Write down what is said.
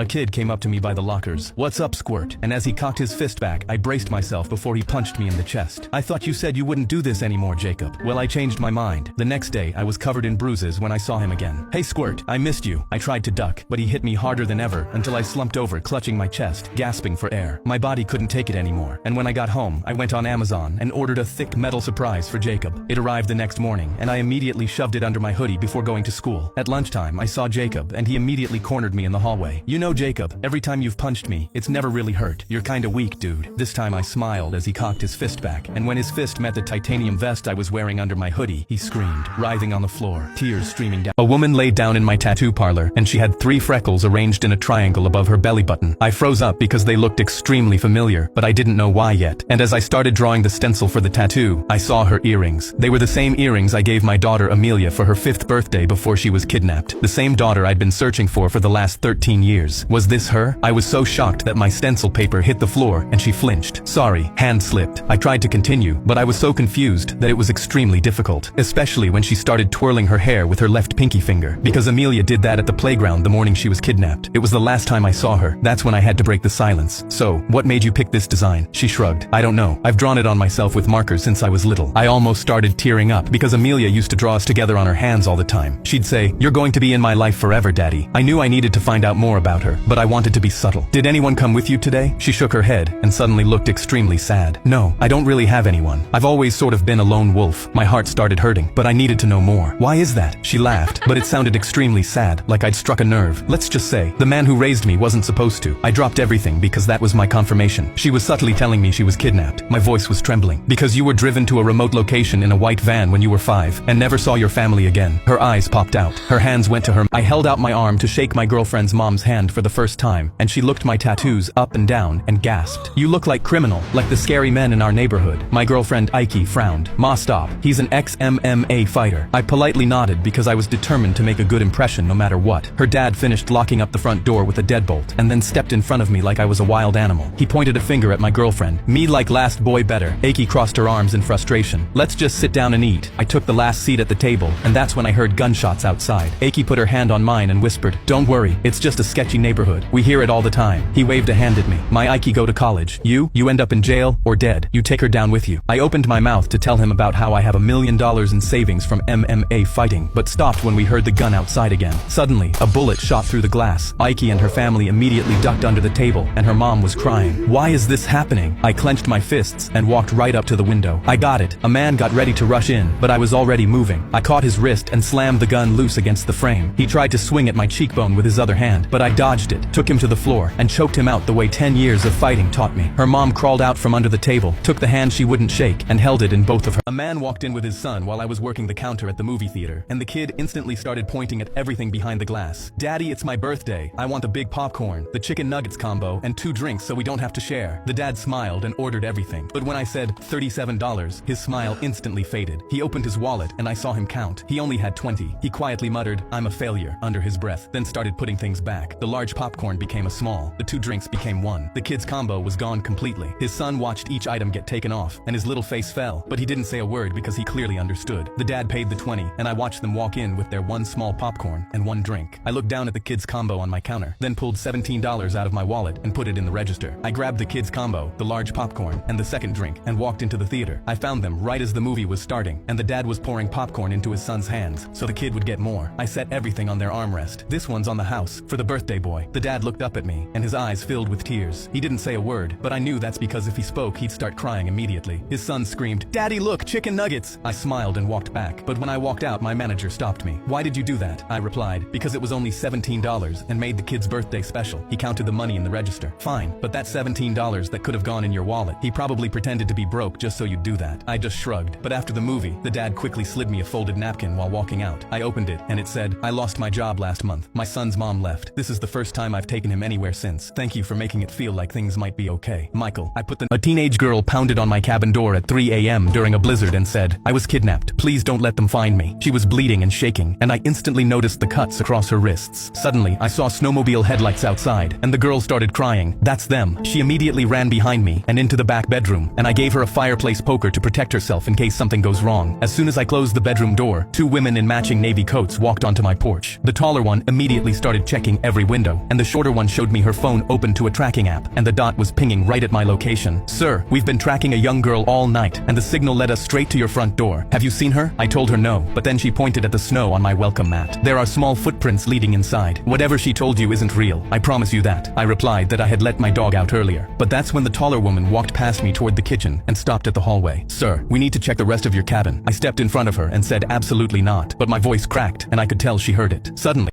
A kid came up to me by the lockers. "What's up, Squirt?" And as he cocked his fist back, I braced myself before he punched me in the chest. "I thought you said you wouldn't do this anymore, Jacob." Well, I changed my mind. The next day, I was covered in bruises when I saw him again. "Hey, Squirt, I missed you." I tried to duck, but he hit me harder than ever until I slumped over, clutching my chest, gasping for air. My body couldn't take it anymore. And when I got home, I went on Amazon and ordered a thick metal surprise for Jacob. It arrived the next morning, and I immediately shoved it under my hoodie before going to school. At lunchtime, I saw Jacob, and he immediately cornered me in the hallway. "You know, Jacob, every time you've punched me, it's never really hurt. You're kinda weak, dude." This time I smiled as he cocked his fist back, and when his fist met the titanium vest I was wearing under my hoodie, he screamed, writhing on the floor, tears streaming down. A woman laid down in my tattoo parlor, and she had 3 freckles arranged in a triangle above her belly button. I froze up because they looked extremely familiar, but I didn't know why yet. And as I started drawing the stencil for the tattoo, I saw her earrings. They were the same earrings I gave my daughter Amelia for her 5th birthday before she was kidnapped. The same daughter I'd been searching for the last 13 years. Was this her? I was so shocked that my stencil paper hit the floor and she flinched. "Sorry," hand slipped. I tried to continue, but I was so confused that it was extremely difficult, especially when she started twirling her hair with her left pinky finger, because Amelia did that at the playground the morning she was kidnapped. It was the last time I saw her. That's when I had to break the silence. "So, what made you pick this design?" She shrugged. "I don't know. I've drawn it on myself with markers since I was little." I almost started tearing up because Amelia used to draw us together on her hands all the time. She'd say, "You're going to be in my life forever, Daddy." I knew I needed to find out more about her, but I wanted to be subtle. "Did anyone come with you today?" She shook her head and suddenly looked extremely sad. "No, I don't really have anyone. I've always sort of been a lone wolf." My heart started hurting, but I needed to know more. "Why is that?" She laughed, but it sounded extremely sad, like I'd struck a nerve. "Let's just say, the man who raised me wasn't supposed to. I dropped everything because that was my confirmation." She was subtly telling me she was kidnapped. My voice was trembling. "Because you were driven to a remote location in a white van when you were 5 and never saw your family again." Her eyes popped out. Her hands went to her. I held out my arm to shake my girlfriend's mom's hand for the first time, and she looked my tattoos up and down and gasped. "You look like criminal, like the scary men in our neighborhood." My girlfriend Ike frowned. "Ma, stop. He's an ex-MMA fighter." I politely nodded because I was determined to make a good impression no matter what. Her dad finished locking up the front door with a deadbolt and then stepped in front of me like I was a wild animal. He pointed a finger at my girlfriend. "Me like last boy better." Ike crossed her arms in frustration. "Let's just sit down and eat." I took the last seat at the table, and that's when I heard gunshots outside. Ike put her hand on mine and whispered, "Don't worry, it's just a sketchy neighborhood. We hear it all the time." He waved a hand at me. "My Ike go to college. You end up in jail or dead. You take her down with you." I opened my mouth to tell him about how I have $1 million in savings from MMA fighting, but stopped when we heard the gun outside again. Suddenly, a bullet shot through the glass. Ike and her family immediately ducked under the table, and her mom was crying. "Why is this happening?" I clenched my fists and walked right up to the window. I got it. A man got ready to rush in, but I was already moving. I caught his wrist and slammed the gun loose against the frame. He tried to swing at my cheekbone with his other hand, but I dodged it, took him to the floor, and choked him out the way 10 years of fighting taught me. Her mom crawled out from under the table, took the hand she wouldn't shake, and held it in both of her. A man walked in with his son while I was working the counter at the movie theater, and the kid instantly started pointing at everything behind the glass. "Daddy, it's my birthday. I want the big popcorn, the chicken nuggets combo, and 2 drinks so we don't have to share." The dad smiled and ordered everything, but when I said $37, his smile instantly faded. He opened his wallet and I saw him count. He only had 20. He quietly muttered, "I'm a failure," under his breath, then started putting things back. The large popcorn became a small, the 2 drinks became 1. The kid's combo was gone completely. His son watched each item get taken off, and his little face fell, but he didn't say a word because he clearly understood. The dad paid the 20, and I watched them walk in with their 1 small popcorn and 1 drink. I looked down at the kid's combo on my counter, then pulled $17 out of my wallet and put it in the register. I grabbed the kid's combo, the large popcorn, and the 2nd drink, and walked into the theater. I found them right as the movie was starting, and the dad was pouring popcorn into his son's hands, so the kid would get more. I set everything on their armrest. "This one's on the house, for the birthday boy." The dad looked up at me, and his eyes filled with tears. He didn't say a word, but I knew that's because if he spoke, he'd start crying immediately. His son screamed, "Daddy, look, chicken nuggets!" I smiled and walked back, but when I walked out, my manager stopped me. "Why did you do that?" I replied, "Because it was only $17 and made the kid's birthday special." He counted the money in the register. "Fine, but that's $17 that could have gone in your wallet." He probably pretended to be broke just so you'd do that. I just shrugged, but after the movie, the dad quickly slid me a folded napkin while walking out. I opened it, and it said, "I lost my job last month. My son's mom left. This is the first time I've taken him anywhere since. Thank you for making it feel like things might be okay. Michael." A teenage girl pounded on my cabin door at 3 a.m. during a blizzard and said, "I was kidnapped. Please don't let them find me." She was bleeding and shaking, and I instantly noticed the cuts across her wrists. Suddenly, I saw snowmobile headlights outside, and the girl started crying. "That's them." She immediately ran behind me and into the back bedroom, and I gave her a fireplace poker to protect herself in case something goes wrong. As soon as I closed the bedroom door, 2 women in matching navy coats walked onto my porch. The taller one immediately started checking every window window, and the shorter one showed me her phone open to a tracking app, and the dot was pinging right at my location. Sir, we've been tracking a young girl all night, and the signal led us straight to your front door. Have you seen her? I told her no, but then she pointed at the snow on my welcome mat. There are small footprints leading inside. Whatever she told you isn't real. I promise you that. I replied that I had let my dog out earlier. But that's when the taller woman walked past me toward the kitchen and stopped at the hallway. Sir, we need to check the rest of your cabin. I stepped in front of her and said absolutely not, but my voice cracked and I could tell she heard it. Suddenly,